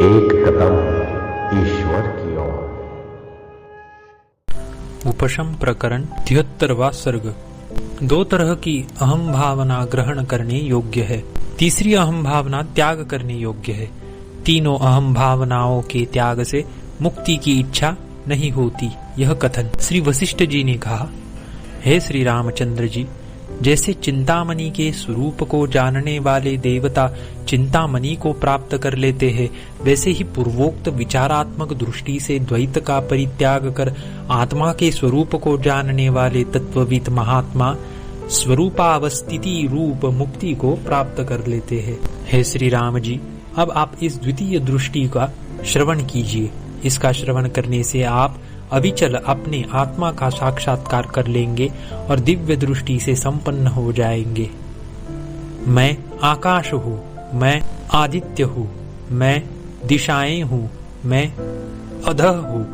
एक कदम ईश्वर की ओर। उपशम प्रकरण 73वां सर्ग। दो तरह की अहम भावना ग्रहण करने योग्य है, तीसरी अहम भावना त्याग करने योग्य है। तीनों अहम भावनाओं के त्याग से मुक्ति की इच्छा नहीं होती। यह कथन श्री वशिष्ठ जी ने कहा। हे श्री रामचंद्र जी, जैसे चिंतामणि के स्वरूप को जानने वाले देवता चिंतामणि को प्राप्त कर लेते हैं, वैसे ही पूर्वोक्त विचारात्मक दृष्टि से द्वैत का परित्याग कर आत्मा के स्वरूप को जानने वाले तत्वविद महात्मा स्वरूपावस्थिति रूप मुक्ति को प्राप्त कर लेते हैं। हे श्री राम जी, अब आप इस द्वितीय दृष्टि का श्रवण कीजिए। इसका श्रवण करने से आप अविचल अपने आत्मा का साक्षात्कार कर लेंगे और दिव्य दृष्टि से संपन्न हो जाएंगे। मैं आकाश हूँ, मैं आदित्य हूँ, मैं दिशाएं हूँ, मैं अधः हूँ,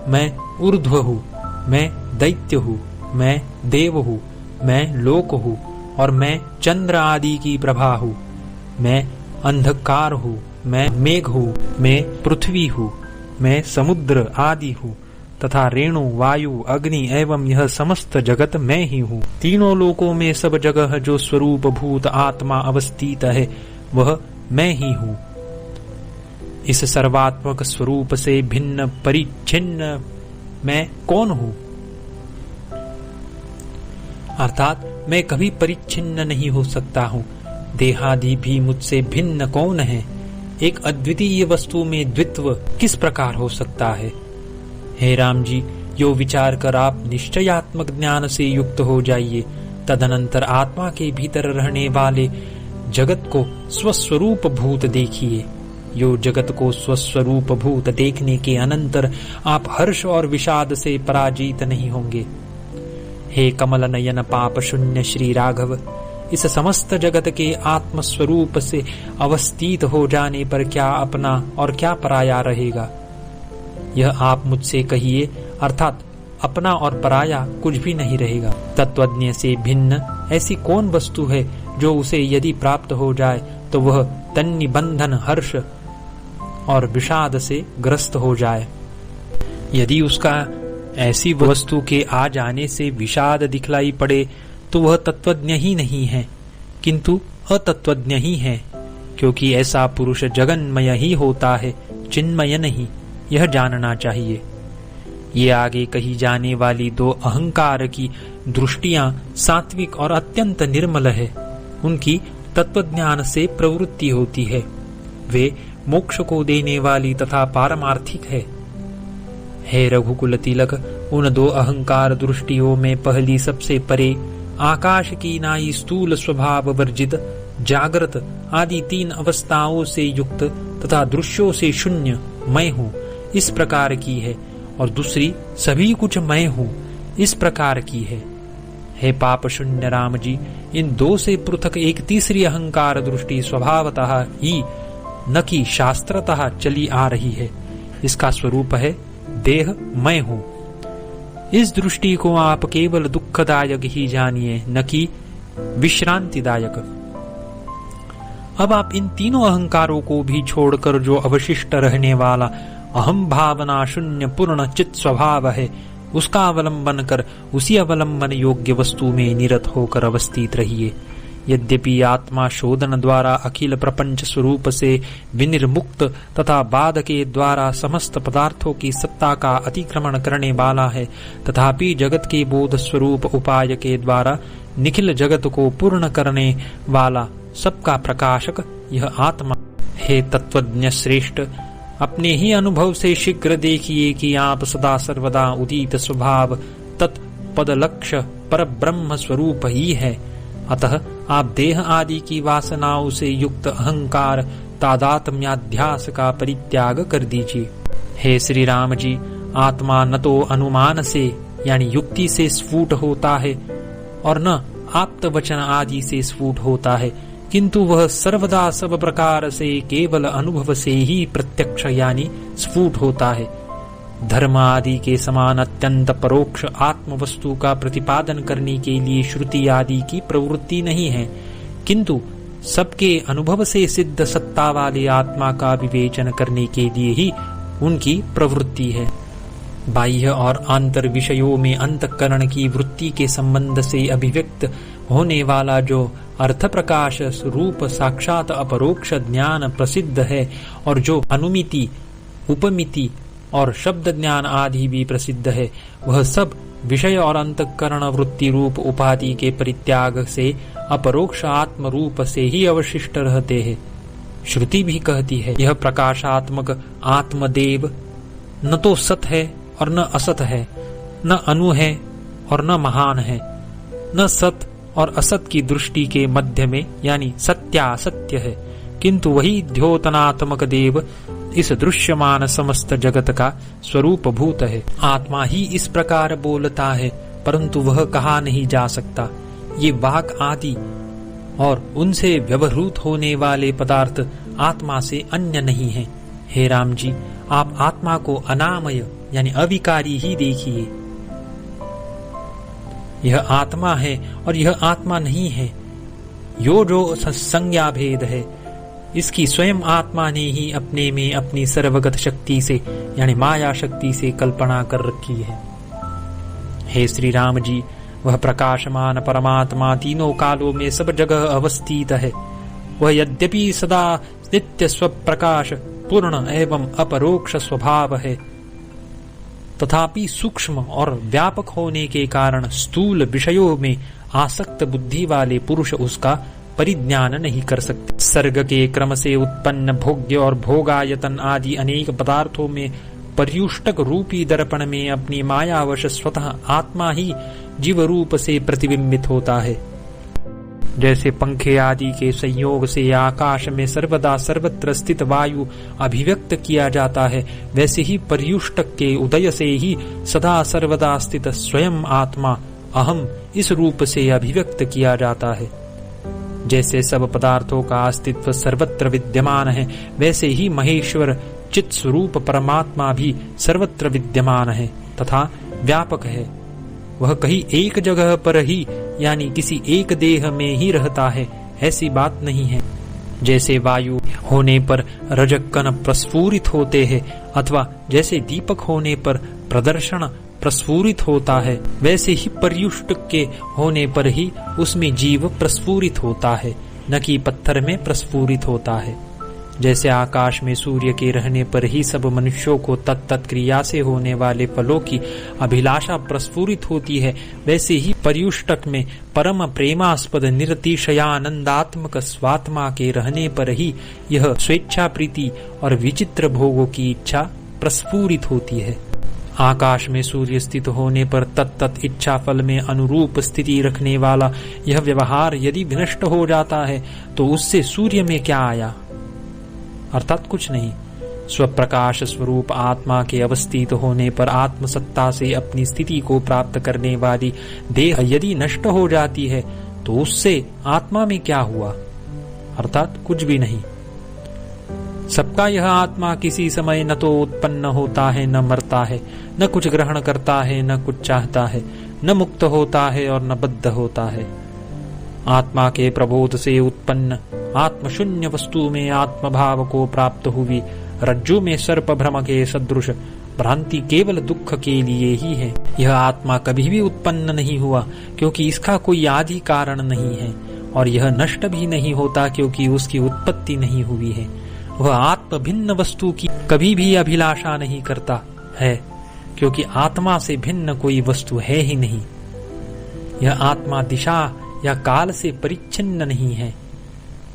मैं ऊर्ध्व हूँ, मैं दैत्य हूँ, मैं देव हूँ, मैं लोक हूँ और मैं चंद्र आदि की प्रभा हूँ। मैं अंधकार हूँ, मैं मेघ हूँ, मैं पृथ्वी हूँ, मैं समुद्र आदि हूँ तथा रेणु वायु अग्नि एवं यह समस्त जगत मैं ही हूँ। तीनों लोकों में सब जगह जो स्वरूप भूत आत्मा अवस्थित है वह मैं ही हूँ। इस सर्वात्मक स्वरूप से भिन्न परिच्छिन्न मैं कौन हूँ? अर्थात मैं कभी परिच्छिन्न नहीं हो सकता हूँ। देहादि भी मुझसे भिन्न कौन है? एक अद्वितीय वस्तु में द्वित्व किस प्रकार हो सकता है? हे राम जी, यो विचार कर आप निश्चयात्मक ज्ञान से युक्त हो जाइए। तदनंतर आत्मा के भीतर रहने वाले जगत को स्वस्वरूप भूत देखिए। यो जगत को स्वस्वरूप भूत देखने के अनंतर आप हर्ष और विषाद से पराजित नहीं होंगे। हे कमल नयन पाप शून्य श्री राघव, इस समस्त जगत के आत्मस्वरूप से अवस्थित हो जाने पर क्या अपना और क्या पराया रहेगा? यह आप मुझसे कहिए, अर्थात अपना और पराया कुछ भी नहीं रहेगा। तत्वज्ञ से भिन्न ऐसी कौन वस्तु है जो उसे यदि प्राप्त हो जाए तो वह तन्नि बंधन हर्ष और विषाद से ग्रस्त हो जाए? यदि उसका ऐसी वस्तु के आ जाने से विषाद दिखलाई पड़े तो वह तत्वज्ञ ही नहीं है, किंतु अतत्वज्ञ ही है, क्योंकि ऐसा पुरुष जगन्मय ही होता है, चिन्मय नहीं। यह जानना चाहिए। ये आगे कही जाने वाली दो अहंकार की दृष्टियां सात्विक और अत्यंत निर्मल है। उनकी तत्वज्ञान से प्रवृत्ति होती है। वे मोक्ष को देने वाली तथा पारमार्थिक है। हे रघुकुल तिलक, उन दो अहंकार दृष्टियों में पहली सबसे परे आकाश की नाई स्थूल स्वभाव वर्जित जागृत आदि तीन अवस्थाओं से युक्त तथा दृश्यों से शून्य मैं हूँ इस प्रकार की है, और दूसरी सभी कुछ मैं हूँ इस प्रकार की है। हे पाप शून्य राम जी, इन दो से पृथक एक तीसरी अहंकार दृष्टि स्वभावतः ही न कि शास्त्रतः चली आ रही है। इसका स्वरूप है देह मैं हूँ। इस दृष्टि को आप केवल दुखदायक ही जानिए, न कि विश्रांतिदायक। अब आप इन तीनों अहंकारों को भी छोड़कर जो अवशिष्ट रहने वाला अहम भावना शून्य पूर्ण चित स्वभाव है, उसका अवलंबन कर उसी अवलंबन योग्य वस्तु में निरत होकर अवस्थित रहिए। यद्यपि आत्मा शोधन द्वारा अखिल प्रपंच स्वरूप से विनिर्मुक्त तथा बाद के द्वारा समस्त पदार्थों की सत्ता का अतिक्रमण करने वाला है, तथापि जगत के बोध स्वरूप उपाय के द्वारा निखिल जगत को पूर्ण करने वाला सबका प्रकाशक यह आत्मा। हे तत्वज्ञ श्रेष्ठ, अपने ही अनुभव से शीघ्र देखिए कि आप सदा सर्वदा उदित स्वभाव तत्पद लक्ष्य पर ब्रह्म स्वरूप ही है। अतः आप देह आदि की वासनाओं से युक्त अहंकार तादात्म्याध्यास का परित्याग कर दीजिए। हे श्री राम जी, आत्मा न तो अनुमान से यानी युक्ति से स्फुट होता है और न आप्त वचन आदि से स्फुट होता है, किंतु वह सर्वदा सब प्रकार से केवल अनुभव से ही प्रत्यक्ष यानी स्फुट होता है। धर्म आदि के समान अत्यंत परोक्ष आत्म वस्तु का प्रतिपादन करने के लिए श्रुति आदि की प्रवृत्ति नहीं है, किंतु सबके अनुभव से सिद्ध सत्ता वाले आत्मा का विवेचन करने के लिए ही उनकी प्रवृत्ति है। बाह्य और आंतर विषयों में अंतःकरण की वृत्ति के संबंध से अभिव्यक्त होने वाला जो अर्थ प्रकाश रूप साक्षात अपरोक्ष ज्ञान प्रसिद्ध है और जो अनुमिति, उपमिति और शब्द ज्ञान आदि भी प्रसिद्ध है, वह सब विषय और अंतःकरण वृत्ति रूप उपाधि के परित्याग से अपरोक्ष आत्म रूप से ही अवशिष्ट रहते हैं। श्रुति भी कहती है, यह प्रकाशात्मक आत्मदेव न तो सत है और न असत है, न अनु है और न महान है, न सत और असत की दृष्टि के मध्य में यानी सत्यासत्य है, किंतु वही द्योतनात्मक देव इस दृश्यमान समस्त जगत का स्वरूप भूत है। आत्मा ही इस प्रकार बोलता है, परंतु वह कहा नहीं जा सकता। ये वाक आदि और उनसे व्यवहृत होने वाले पदार्थ आत्मा से अन्य नहीं है। हे राम जी, आप आत्मा को अनामय यानी अविकारी ही देखिए। यह आत्मा है और यह आत्मा नहीं है। यो जो संज्ञा भेद है, इसकी स्वयं आत्मा ने ही अपने में अपनी सर्वगत शक्ति से यानी माया शक्ति से कल्पना कर रखी है। हे श्री राम जी, वह प्रकाशमान परमात्मा तीनों कालों में सब जगह अवस्थित है। वह यद्यपि सदा नित्य स्वप्रकाश पूर्ण एवं अपरोक्ष स्वभाव है, तथापि सूक्ष्म और व्यापक होने के कारण स्थूल विषयों में आसक्त बुद्धि वाले पुरुष उसका परिज्ञान नहीं कर सकते। सर्ग के क्रम से उत्पन्न भोग्य और भोगायतन आदि अनेक पदार्थों में पर्युष्टक रूपी दर्पण में अपनी मायावश स्वतः आत्मा ही जीव रूप से प्रतिबिंबित होता है। जैसे पंखे आदि के संयोग से आकाश में सर्वदा सर्वत्र स्थित वायु अभिव्यक्त किया जाता है, वैसे ही पर्युष्टक के उदय से ही सदा सर्वदा स्थित स्वयं आत्मा अहम इस रूप से अभिव्यक्त किया जाता है। जैसे सब पदार्थों का अस्तित्व सर्वत्र विद्यमान है, वैसे ही महेश्वर चित स्वरूप परमात्मा भी सर्वत्र विद्यमान है तथा व्यापक है। वह कहीं एक जगह पर ही यानी किसी एक देह में ही रहता है, ऐसी बात नहीं है। जैसे वायु होने पर रजक कण प्रस्फुरित होते हैं अथवा जैसे दीपक होने पर प्रदर्शन प्रस्फुरित होता है, वैसे ही पर्युष्टक के होने पर ही उसमें जीव प्रस्फुरित होता है, न कि पत्थर में प्रस्फुरित होता है। जैसे आकाश में सूर्य के रहने पर ही सब मनुष्यों को तत्त क्रिया से होने वाले फलों की अभिलाषा प्रस्फुरित होती है, वैसे ही पर्युष्टक में परम प्रेमास्पद निरतिशयानंदात्मक स्वात्मा के रहने पर ही यह स्वेच्छा प्रीति और विचित्र भोगों की इच्छा प्रस्फुरित होती है। आकाश में सूर्य स्थित होने पर तत्त इच्छा फल में अनुरूप स्थिति रखने वाला यह व्यवहार यदि विनष्ट हो जाता है तो उससे सूर्य में क्या आया, अर्थात कुछ नहीं। स्वप्रकाश स्वरूप आत्मा के अवस्थित होने पर आत्मसत्ता से अपनी स्थिति को प्राप्त करने वाली देह यदि नष्ट हो जाती है तो उससे आत्मा में क्या हुआ, अर्थात कुछ भी नहीं। सबका यह आत्मा किसी समय न तो उत्पन्न होता है न मरता है, न कुछ ग्रहण करता है न कुछ चाहता है, न मुक्त होता है और न बद्ध होता है। आत्मा के प्रबोध से उत्पन्न आत्मशून्य वस्तु में आत्मभाव को प्राप्त हुई रज्जु में सर्प भ्रम के सदृश भ्रांति केवल दुख के लिए ही है। यह आत्मा कभी भी उत्पन्न नहीं हुआ क्योंकि इसका कोई आदि कारण नहीं है, और यह नष्ट भी नहीं होता क्योंकि उसकी उत्पत्ति नहीं हुई है। वह आत्म भिन्न वस्तु की कभी भी अभिलाषा नहीं करता है क्योंकि आत्मा से भिन्न कोई वस्तु है ही नहीं। यह आत्मा दिशा या काल से परिच्छिन्न नहीं है,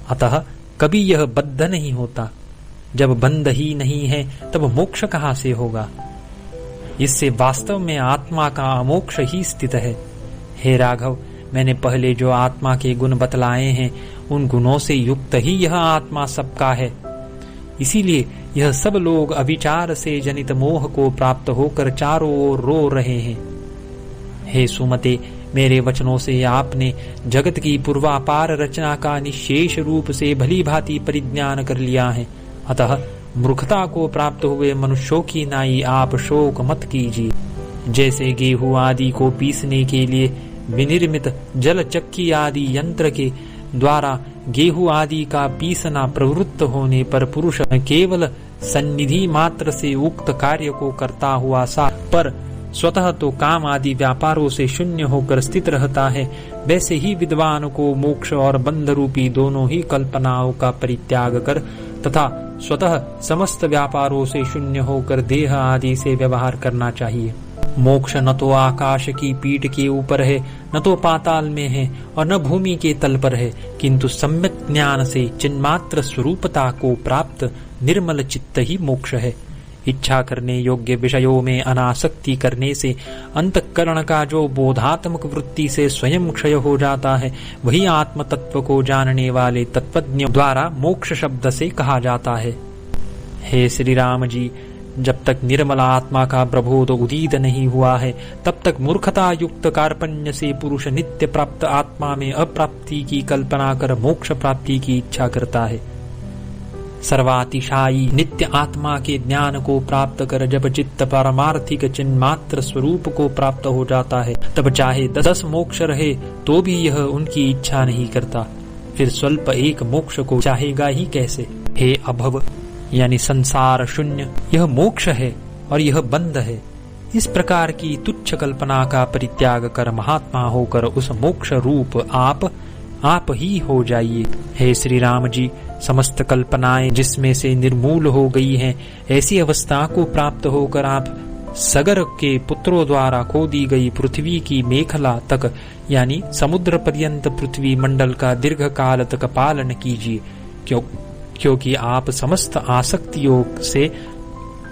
अतः कभी यह बद्ध नहीं होता। जब बंध ही नहीं है तब मोक्ष कहाँ से होगा। इससे वास्तव में आत्मा का अमोक्ष ही स्थित है। हे राघव, मैंने पहले जो आत्मा के गुण बतलाए हैं उन गुणों से युक्त ही यह आत्मा सबका है। इसीलिए यह सब लोग अविचार से जनित मोह को प्राप्त होकर चारों ओर रो रहे हैं। हे सुमते, मेरे वचनों से आपने जगत की पूर्वापार रचना का निशेष रूप से भली भांति परिज्ञान कर लिया है, अतः मूर्खता को प्राप्त हुए मनुष्यों की नाई आप शोक मत कीजिए। जैसे गेहूं आदि को पीसने के लिए विनिर्मित जल चक्की आदि यंत्र के द्वारा गेहूं आदि का पीसना प्रवृत्त होने पर पुरुष केवल सन्निधि मात्र से उक्त कार्य को करता हुआ सा पर स्वतः तो काम आदि व्यापारों से शून्य होकर स्थित रहता है, वैसे ही विद्वान को मोक्ष और बंध रूपी दोनों ही कल्पनाओं का परित्याग कर तथा स्वतः समस्त व्यापारों से शून्य होकर देह आदि से व्यवहार करना चाहिए। मोक्ष न तो आकाश की पीठ के ऊपर है, न तो पाताल में है और न भूमि के तल पर है, किंतु सम्यक ज्ञान से चिन्मात्र स्वरूपता को प्राप्त निर्मल चित्त ही मोक्ष है। इच्छा करने योग्य विषयों में अनासक्ति करने से अंतःकरण का जो बोधात्मक वृत्ति से स्वयं क्षय हो जाता है, वही आत्म तत्व को जानने वाले तत्वज्ञ द्वारा मोक्ष शब्द से कहा जाता है। हे श्री राम जी, जब तक निर्मल आत्मा का प्रबोध उदीत नहीं हुआ है, तब तक मूर्खता युक्त कार्पण्य से पुरुष नित्य प्राप्त आत्मा में अप्राप्ति की कल्पना कर मोक्ष प्राप्ति की इच्छा करता है। सर्वातिशायी नित्य आत्मा के ज्ञान को प्राप्त कर जब चित्त पारमार्थिक चिन्मात्र स्वरूप को प्राप्त हो जाता है, तब चाहे 10 मोक्ष रहे तो भी यह उनकी इच्छा नहीं करता। फिर स्वल्प एक मोक्ष को चाहेगा ही कैसे। हे अभव यानी संसार शून्य, यह मोक्ष है और यह बंध है। इस प्रकार की तुच्छ कल्पना का परित्याग कर महात्मा होकर उस मोक्ष रूप आप ही हो जाइए। हे श्री राम जी, समस्त कल्पनाएं जिसमें से निर्मूल हो गई हैं, ऐसी अवस्था को प्राप्त होकर आप सगर के पुत्रों द्वारा खोदी गई पृथ्वी की मेखला तक यानी समुद्र पर्यंत पृथ्वी मंडल का दीर्घ काल तक पालन कीजिए, क्योंकि आप समस्त आसक्तियों से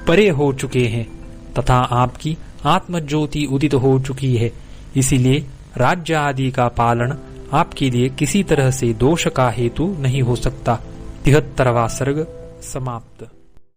परे हो चुके हैं तथा आपकी आत्मज्योति उदित हो चुकी है। इसीलिए राज्य आदि का पालन आपके लिए किसी तरह से दोष का हेतु नहीं हो सकता। 73वां सर्ग समाप्त।